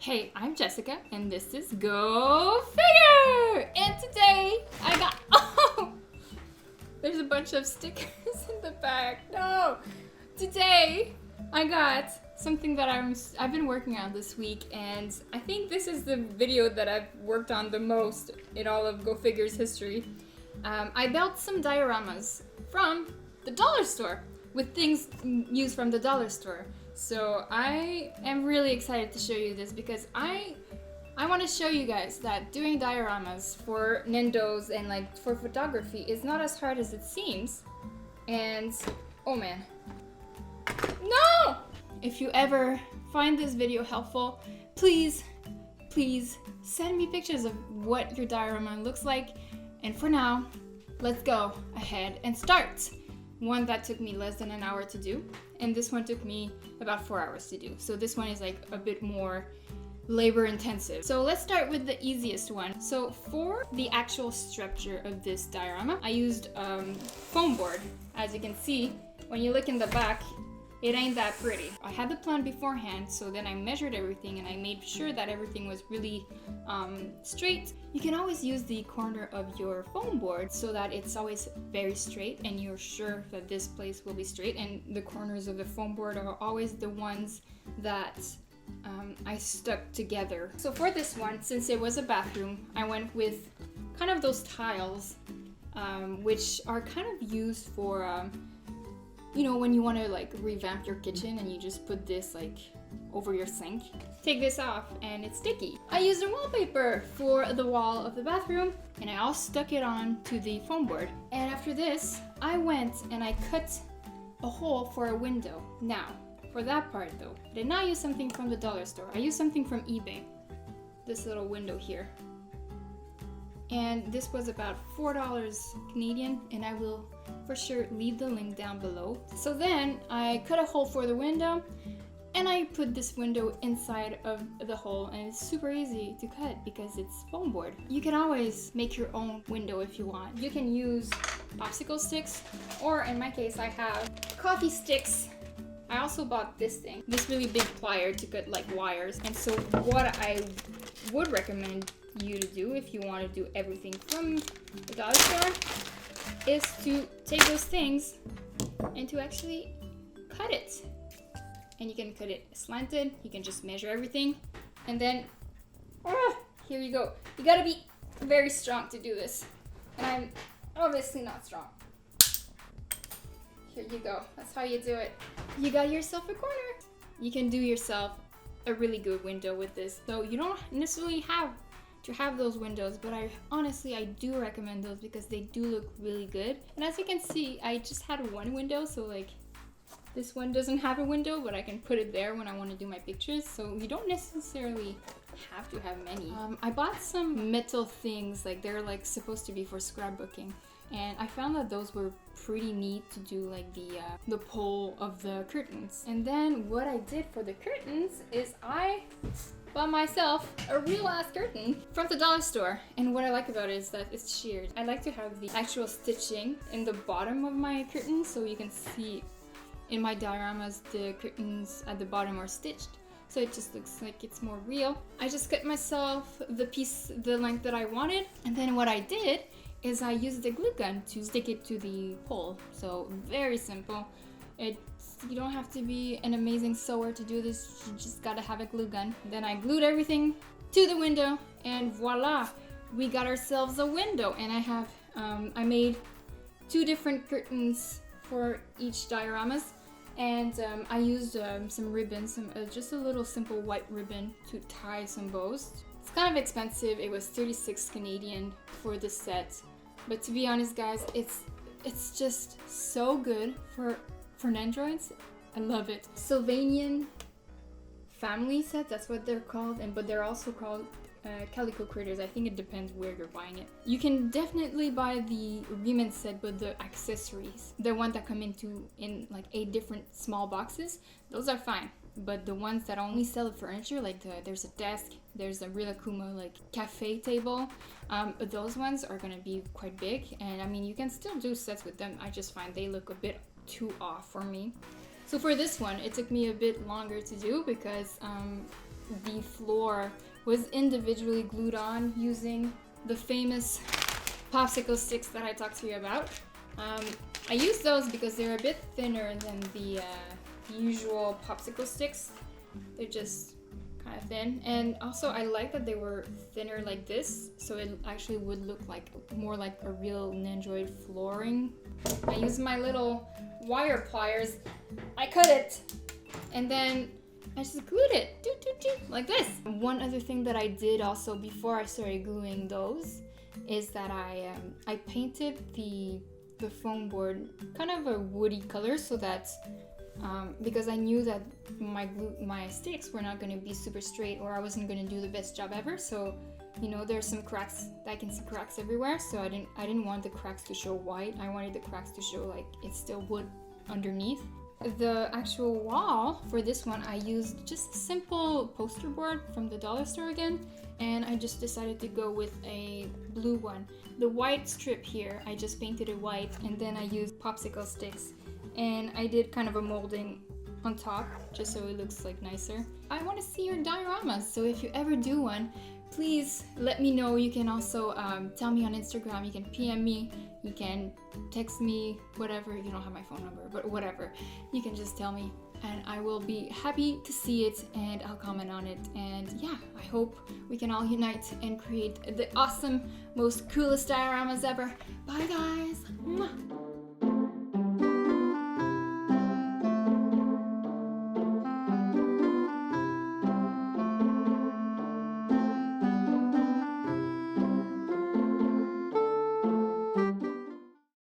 Hey, I'm Jessica, and this is Go Figure! And today, I got... Oh! There's a bunch of stickers in the back. No! Today, I got something that I've been working on this week, and I think this is the video that I've worked on the most in all of Go Figure's history. I built some dioramas from the dollar store with things used from the dollar store. So I am really excited to show you this because I want to show you guys that doing dioramas for Nendos and like for photography is not as hard as it seems. And oh man, no! If you ever find this video helpful, please send me pictures of what your diorama looks like. And for now, let's go ahead and start. One that took me less than an hour to do, and this one took me about 4 hours to do. So this one is like a bit more labor intensive. So let's start with the easiest one. So for the actual structure of this diorama, I used foam board. As you can see, when you look in the back, it ain't that pretty. I had the plan beforehand, so then I measured everything and I made sure that everything was really straight. You can always use the corner of your foam board so that it's always very straight and you're sure that this place will be straight, and the corners of the foam board are always the ones that I stuck together. So for this one, since it was a bathroom, I went with kind of those tiles which are kind of used for you know, when you want to like revamp your kitchen and you just put this like over your sink. Take this off and it's sticky. I used a wallpaper for the wall of the bathroom and I all stuck it on to the foam board. And after this, I went and I cut a hole for a window. Now, for that part though, I did not use something from the dollar store. I used something from eBay. This little window here. And this was about $4 Canadian, and I will for sure leave the link down below. So then I cut a hole for the window and I put this window inside of the hole, and it's super easy to cut because it's foam board. You can always make your own window if you want. You can use popsicle sticks, or in my case I have coffee sticks. I also bought this thing, this really big plier to cut like wires. And so what I would recommend you to do if you want to do everything from the dollar store is to take those things and to actually cut it. And you can cut it slanted, you can just measure everything, and then here you go. You gotta be very strong to do this, and I'm obviously not strong. Here you go, that's how you do it. You got yourself a corner. You can do yourself a really good window with this, though you don't necessarily have to have those windows, but I do recommend those because they do look really good. And as you can see, I just had one window, so like this one doesn't have a window, but I can put it there when I want to do my pictures, so you don't necessarily have to have many. I bought some metal things, like they're like supposed to be for scrapbooking, and I found that those were pretty neat to do like the pole of the curtains. And then what I did for the curtains is I bought myself a real ass curtain from the dollar store, and what I like about it is that it's sheared. I like to have the actual stitching in the bottom of my curtain, so you can see in my dioramas the curtains at the bottom are stitched, so it just looks like it's more real. I just cut myself the piece the length that I wanted, and then what I did is I used the glue gun to stick it to the pole. So very simple. You don't have to be an amazing sewer to do this, you just gotta have a glue gun. Then I glued everything to the window, and voila, we got ourselves a window. And I have, I made 2 different curtains for each dioramas, and I used some ribbon, just a little simple white ribbon to tie some bows. It's kind of expensive, it was 36 Canadian for the set, but to be honest guys, it's just so good for Nendoroids. I love it. Sylvanian family set, that's what they're called, but they're also called calico critters. I think it depends where you're buying it. You can definitely buy the re-ment set with the accessories, the one that come in like 8 different small boxes. Those are fine, but the ones that only sell the furniture, like there's a desk, there's a Rilakuma like cafe table, those ones are gonna be quite big, and I mean you can still do sets with them. I just find they look a bit too off for me. So for this one, it took me a bit longer to do because the floor was individually glued on using the famous popsicle sticks that I talked to you about. I use those because they're a bit thinner than the usual popsicle sticks. They're just kind of thin, and also I like that they were thinner like this, so it actually would look like more like a real Nendoroid flooring. I use my little wire pliers, I cut it, and then I just glued it, like this. One other thing that I did also before I started gluing those is that I painted the foam board kind of a woody color, so that because I knew that my sticks were not going to be super straight, or I wasn't going to do the best job ever. So, you know, there's some cracks. I can see cracks everywhere. So I didn't want the cracks to show white. I wanted the cracks to show like it's still wood underneath. The actual wall for this one, I used just a simple poster board from the dollar store again, and I just decided to go with a blue one. The white strip here, I just painted it white, and then I used popsicle sticks, and I did kind of a molding on top just so it looks like nicer. I want to see your dioramas, so if you ever do one, please let me know. You can also tell me on Instagram, you can PM me, you can text me, whatever. You don't have my phone number, but whatever. You can just tell me and I will be happy to see it, and I'll comment on it. And yeah, I hope we can all unite and create the awesome, most coolest dioramas ever. Bye guys! Mwah.